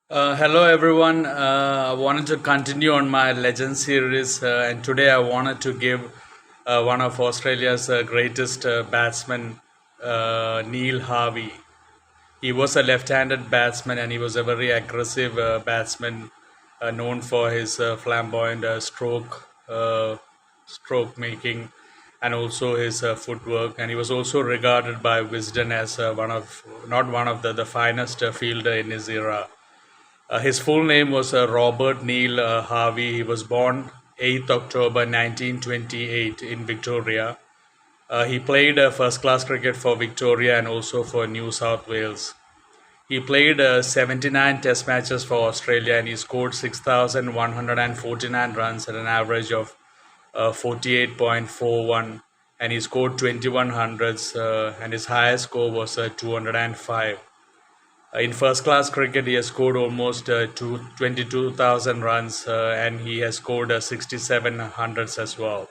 Hello everyone. I wanted to continue on my legend series, and today I wanted to give one of Australia's greatest batsmen, Neil Harvey. He was a left-handed batsman, and he was a very aggressive batsman, known for his flamboyant stroke making, and also his footwork. And he was also regarded by Wisden as one of, not one of the finest fielder in his era. His full name was Robert Neil Harvey. He was born 8th October 1928 in Victoria. He played first class cricket for Victoria and also for New South Wales. He played 79 test matches for Australia and he scored 6,149 runs at an average of 48.41, and he scored 21 hundreds, and his highest score was 205. In first class cricket, he has scored almost 22,000 runs, and he has scored 67 hundreds as well.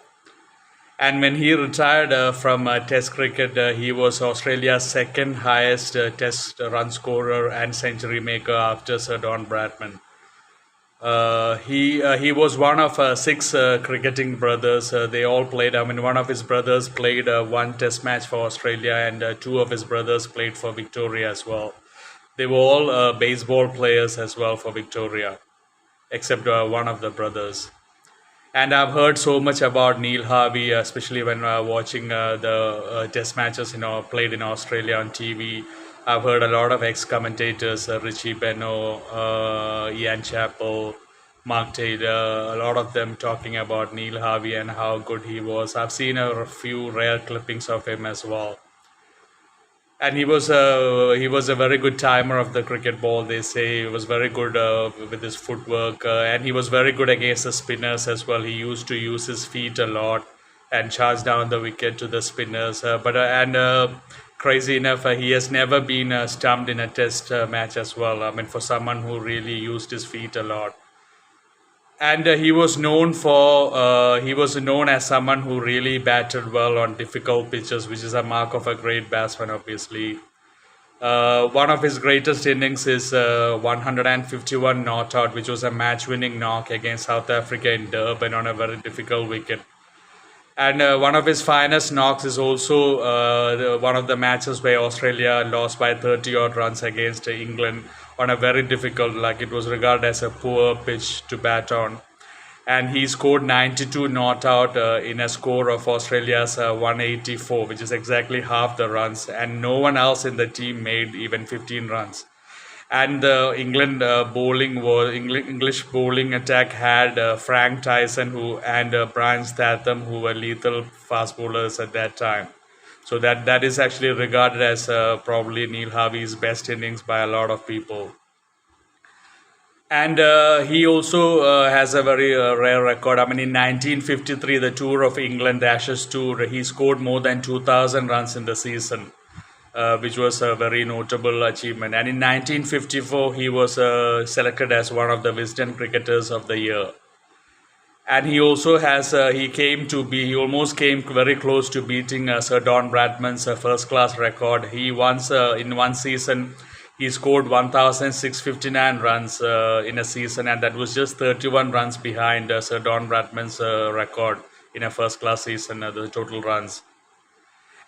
And when he retired from Test cricket, he was Australia's second highest Test run scorer and century maker after Sir Don Bradman. He was one of six cricketing brothers. They all played. I mean, one of his brothers played one Test match for Australia, and two of his brothers played for Victoria as well. They were all baseball players as well for Victoria, except one of the brothers. And I've heard so much about Neil Harvey, especially when watching the Test matches, played in Australia on TV. I've heard a lot of ex-commentators, Richie Beno, Ian Chappell, Mark Taylor, a lot of them talking about Neil Harvey and how good he was. I've seen a few rare clippings of him as well. And he was a very good timer of the cricket ball. They say he was very good with his footwork, and he was very good against the spinners as well. He used to use his feet a lot and charge down the wicket to the spinners. Crazy enough, he has never been stumped in a Test match as well. I mean, for someone who really used his feet a lot. And he was known as someone who really batted well on difficult pitches, which is a mark of a great batsman, obviously. One of his greatest innings is 151 not out, which was a match-winning knock against South Africa in Durban on a very difficult wicket. And one of his finest knocks is also one of the matches where Australia lost by 30 odd runs against England on a very difficult, like it was regarded as a poor pitch to bat on. And he scored 92 not out in a score of Australia's 184, which is exactly half the runs. And no one else in the team made even 15 runs. And the English bowling attack had Frank Tyson and Brian Statham, who were lethal fast bowlers at that time. So that is actually regarded as probably Neil Harvey's best innings by a lot of people. And he also has a very rare record. I mean, in 1953, the Tour of England, the Ashes Tour, he scored more than 2,000 runs in the season, which was a very notable achievement. And in 1954, he was selected as one of the Wisden Cricketers of the Year. And he also he almost came very close to beating Sir Don Bradman's first class record. He once, in one season, he scored 1,659 runs in a season, and that was just 31 runs behind Sir Don Bradman's record in a first class season, the total runs.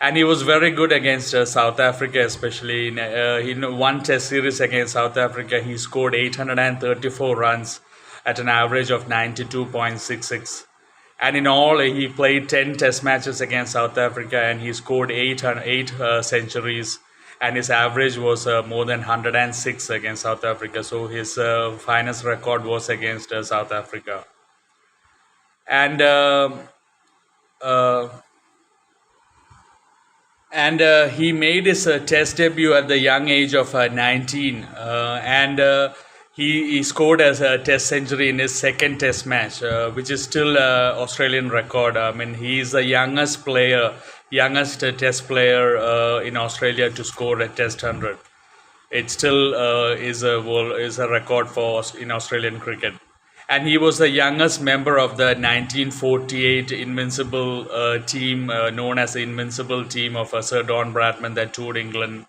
And he was very good against South Africa, especially in one Test series against South Africa. He scored 834 runs at an average of 92.66. And in all, he played 10 Test matches against South Africa, and he scored eight centuries. And his average was more than 106 against South Africa. So his finest record was against South Africa. And uh, he made his Test debut at the young age of 19, and he scored as a Test century in his second Test match, which is still Australian record. I mean, he is the youngest Test player in Australia to score a Test 100. It still is a record in Australian cricket. And he was the youngest member of the 1948 Invincible team, known as the Invincible team of Sir Don Bradman that toured England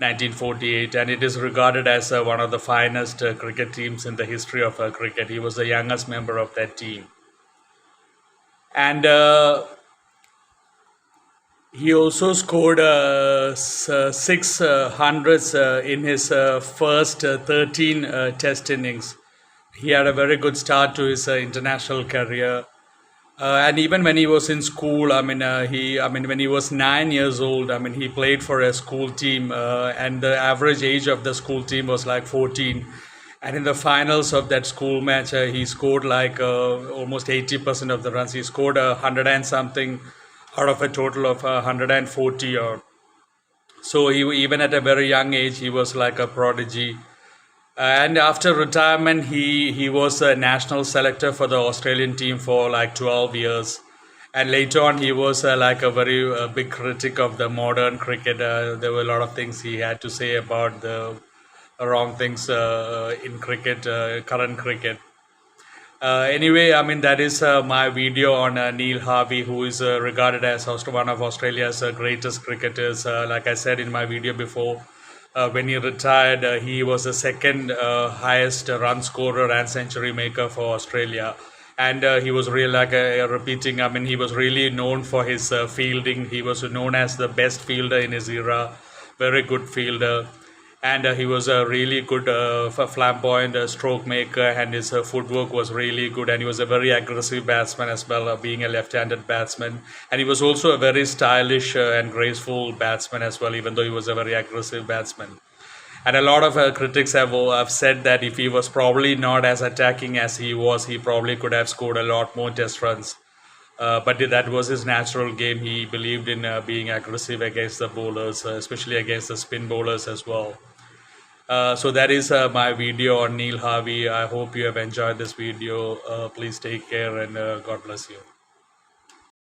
1948, and it is regarded as one of the finest cricket teams in the history of cricket. He was the youngest member of that team, and he also scored six hundreds in his first 13 Test innings. He had a very good start to his international career. And even when he was in school, when he was 9 years old, he played for a school team, and the average age of the school team was like 14. And in the finals of that school match, he scored like almost 80% of the runs. He scored 100 and something out of a total of 140. Or so he, even at a very young age, he was like a prodigy. And after retirement, he was a national selector for the Australian team for like 12 years. And later on, he was like a very big critic of the modern cricket. There were a lot of things he had to say about the wrong things in cricket, current cricket. Anyway, that is my video on Neil Harvey, who is regarded as one of Australia's greatest cricketers. Like I said in my video before, when he retired, he was the second highest run scorer and century maker for Australia. And he was really like repeating, he was really known for his fielding. He was known as the best fielder in his era, very good fielder. And he was a really good flamboyant stroke maker, and his footwork was really good, and he was a very aggressive batsman as well, being a left-handed batsman. And he was also a very stylish and graceful batsman as well, even though he was a very aggressive batsman. And a lot of critics have said that if he was probably not as attacking as he was, he probably could have scored a lot more test runs. But that was his natural game. He believed in being aggressive against the bowlers, especially against the spin bowlers as well. So that is my video on Neil Harvey. I hope you have enjoyed this video. Please take care, and God bless you.